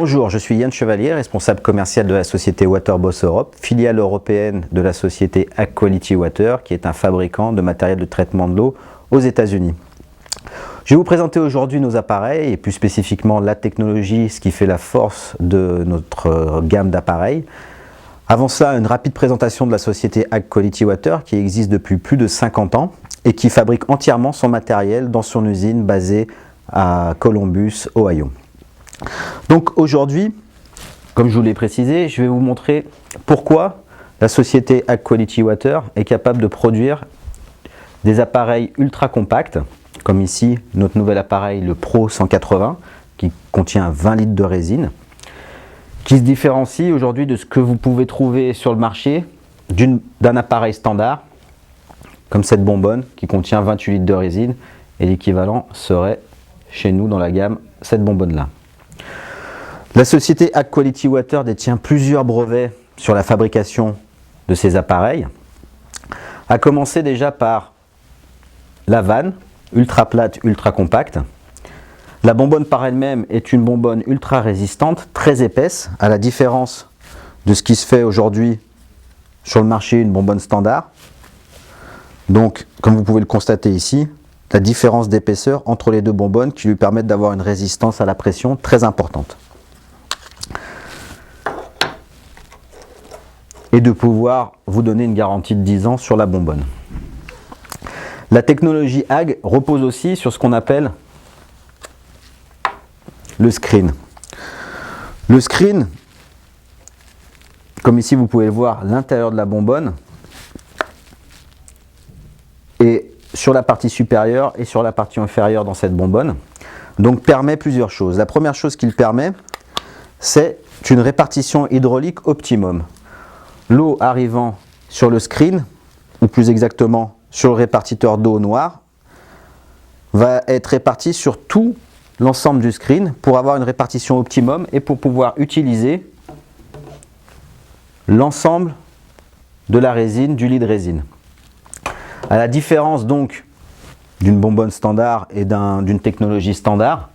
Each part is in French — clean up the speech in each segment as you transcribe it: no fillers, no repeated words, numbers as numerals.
Bonjour, je suis Yann Chevalier, responsable commercial de la société Waterboss Europe, filiale européenne de la société Ag Quality Water, qui est un fabricant de matériel de traitement de l'eau aux États-Unis. Je vais vous présenter aujourd'hui nos appareils et plus spécifiquement la technologie, ce qui fait la force de notre gamme d'appareils. Avant cela, une rapide présentation de la société Ag Quality Water qui existe depuis plus de 50 ans et qui fabrique entièrement son matériel dans son usine basée à Columbus, Ohio. Donc aujourd'hui, comme je vous l'ai précisé, je vais vous montrer pourquoi la société Ag Quality Water est capable de produire des appareils ultra compacts, comme ici notre nouvel appareil, le Pro 180, qui contient 20 litres de résine, qui se différencie aujourd'hui de ce que vous pouvez trouver sur le marché d'un appareil standard, comme cette bonbonne qui contient 28 litres de résine, et l'équivalent serait chez nous dans la gamme cette bonbonne-là. La société Ag Quality Water détient plusieurs brevets sur la fabrication de ces appareils, à commencer déjà par la vanne, ultra plate, ultra compacte. La bonbonne par elle-même est une bonbonne ultra résistante, très épaisse, à la différence de ce qui se fait aujourd'hui sur le marché, une bonbonne standard. Donc, comme vous pouvez le constater ici, la différence d'épaisseur entre les deux bonbonnes qui lui permettent d'avoir une résistance à la pression très importante. Et de pouvoir vous donner une garantie de 10 ans sur la bonbonne. La technologie Ag repose aussi sur ce qu'on appelle le screen. Le screen, comme ici vous pouvez le voir, l'intérieur de la bonbonne est sur la partie supérieure et sur la partie inférieure dans cette bonbonne. Donc permet plusieurs choses. La première chose qu'il permet, c'est une répartition hydraulique optimum. L'eau arrivant sur le screen, ou plus exactement sur le répartiteur d'eau noir, va être répartie sur tout l'ensemble du screen pour avoir une répartition optimum et pour pouvoir utiliser l'ensemble de la résine, du lit de résine. À la différence donc d'une bonbonne standard et d'une technologie standard,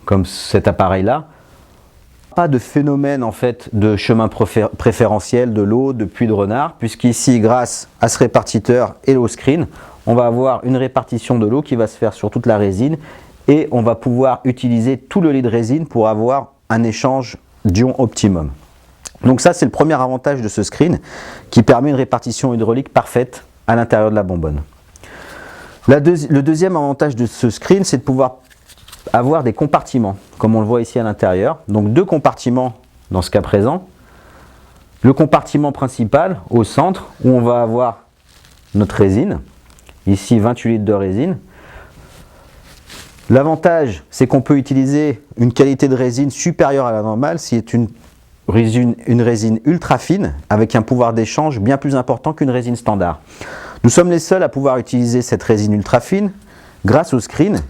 comme cet appareil-là, pas de phénomène en fait de chemin préférentiel de l'eau, de puits de renard, puisqu'ici, grâce à ce répartiteur et au screen, on va avoir une répartition de l'eau qui va se faire sur toute la résine et on va pouvoir utiliser tout le lit de résine pour avoir un échange d'ions optimum. Donc ça, c'est le premier avantage de ce screen qui permet une répartition hydraulique parfaite à l'intérieur de la bonbonne. Le deuxième avantage de ce screen, c'est de pouvoir avoir des compartiments, comme on le voit ici à l'intérieur. Donc deux compartiments dans ce cas présent. Le compartiment principal au centre, où on va avoir notre résine. Ici 28 litres de résine. L'avantage, c'est qu'on peut utiliser une qualité de résine supérieure à la normale si c'est une résine ultra fine, avec un pouvoir d'échange bien plus important qu'une résine standard. Nous sommes les seuls à pouvoir utiliser cette résine ultra fine grâce au screen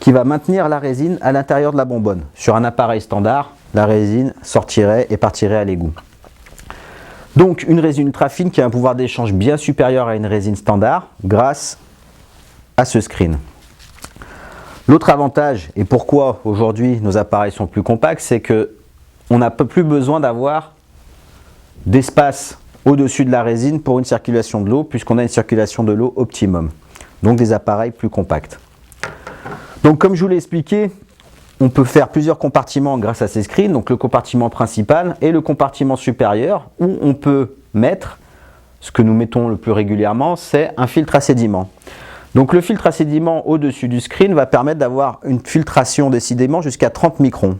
qui va maintenir la résine à l'intérieur de la bonbonne. Sur un appareil standard, la résine sortirait et partirait à l'égout. Donc une résine ultra fine qui a un pouvoir d'échange bien supérieur à une résine standard grâce à ce screen. L'autre avantage, et pourquoi aujourd'hui nos appareils sont plus compacts, c'est qu'on n'a plus besoin d'avoir d'espace au-dessus de la résine pour une circulation de l'eau, puisqu'on a une circulation de l'eau optimum. Donc des appareils plus compacts. Donc comme je vous l'ai expliqué, on peut faire plusieurs compartiments grâce à ces screens, donc le compartiment principal et le compartiment supérieur, où on peut mettre, ce que nous mettons le plus régulièrement, c'est un filtre à sédiments. Donc le filtre à sédiments au-dessus du screen va permettre d'avoir une filtration des sédiments jusqu'à 30 microns.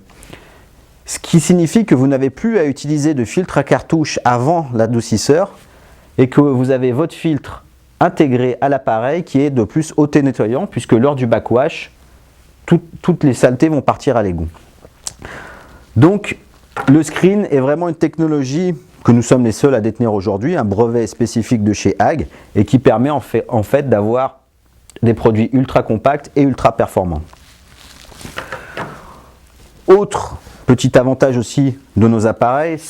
Ce qui signifie que vous n'avez plus à utiliser de filtre à cartouche avant l'adoucisseur et que vous avez votre filtre intégré à l'appareil qui est de plus auto-nettoyant, puisque lors du backwash, toutes les saletés vont partir à l'égout. Donc le screen est vraiment une technologie que nous sommes les seuls à détenir aujourd'hui, un brevet spécifique de chez Ag et qui permet en fait d'avoir des produits ultra compacts et ultra performants. Autre petit avantage aussi de nos appareils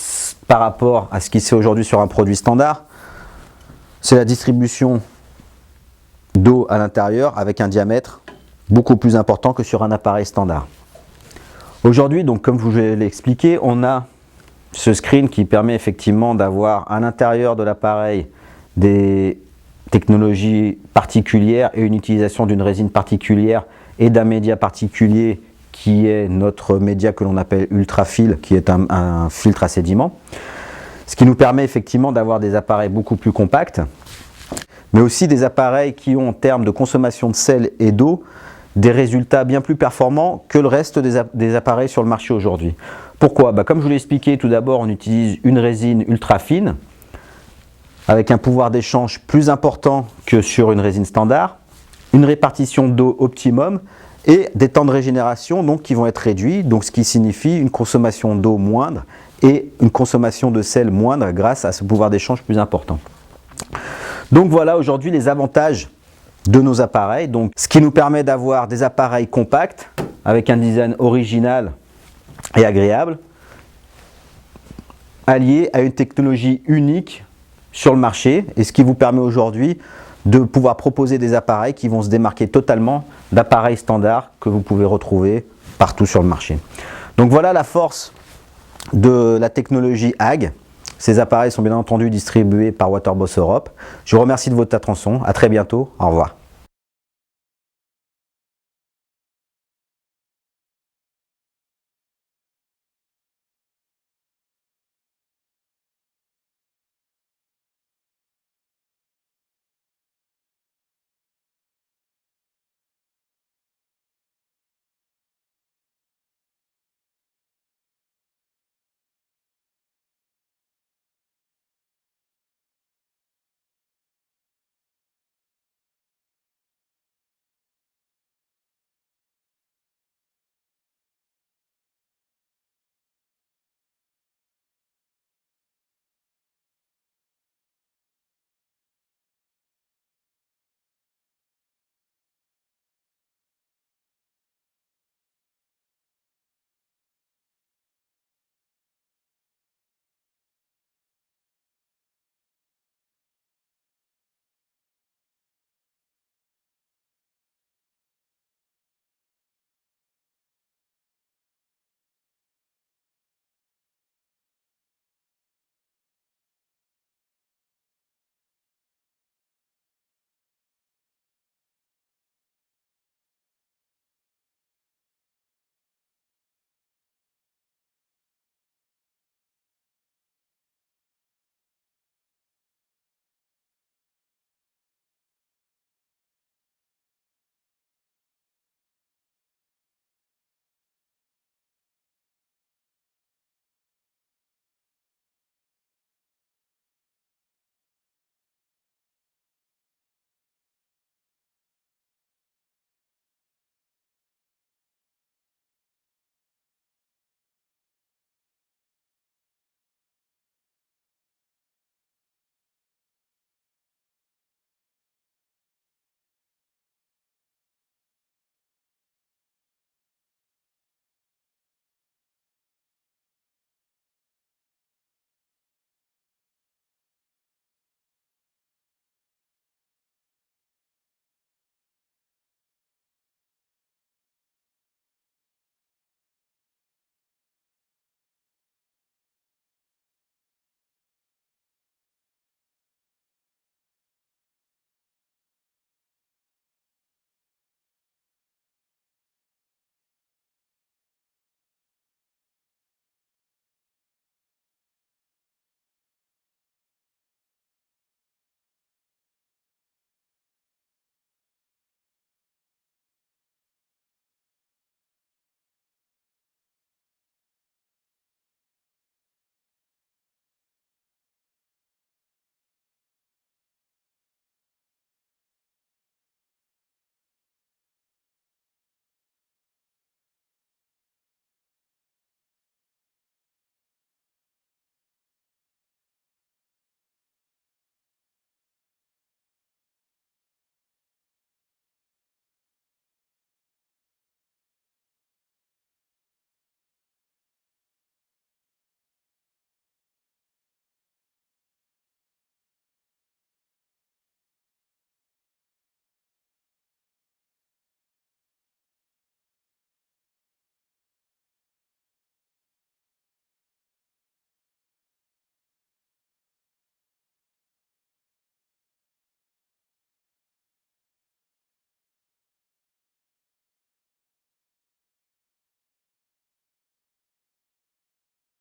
par rapport à ce qui se fait aujourd'hui sur un produit standard, c'est la distribution d'eau à l'intérieur avec un diamètre beaucoup plus important que sur un appareil standard. Aujourd'hui, donc comme je vous l'ai expliqué, on a ce screen qui permet effectivement d'avoir à l'intérieur de l'appareil des technologies particulières et une utilisation d'une résine particulière et d'un média particulier qui est notre média que l'on appelle ultrafil, qui est un filtre à sédiments. Ce qui nous permet effectivement d'avoir des appareils beaucoup plus compacts, mais aussi des appareils qui ont en termes de consommation de sel et d'eau des résultats bien plus performants que le reste des appareils sur le marché aujourd'hui. Pourquoi? Comme je vous l'ai expliqué, tout d'abord on utilise une résine ultra fine avec un pouvoir d'échange plus important que sur une résine standard, une répartition d'eau optimum et des temps de régénération donc, qui vont être réduits, donc ce qui signifie une consommation d'eau moindre et une consommation de sel moindre grâce à ce pouvoir d'échange plus important. Donc voilà aujourd'hui les avantages de nos appareils, donc ce qui nous permet d'avoir des appareils compacts avec un design original et agréable, allié à une technologie unique sur le marché, et ce qui vous permet aujourd'hui de pouvoir proposer des appareils qui vont se démarquer totalement d'appareils standards que vous pouvez retrouver partout sur le marché. Donc voilà la force de la technologie HAG. Ces appareils sont bien entendu distribués par Waterboss Europe. Je vous remercie de votre attention. À très bientôt. Au revoir.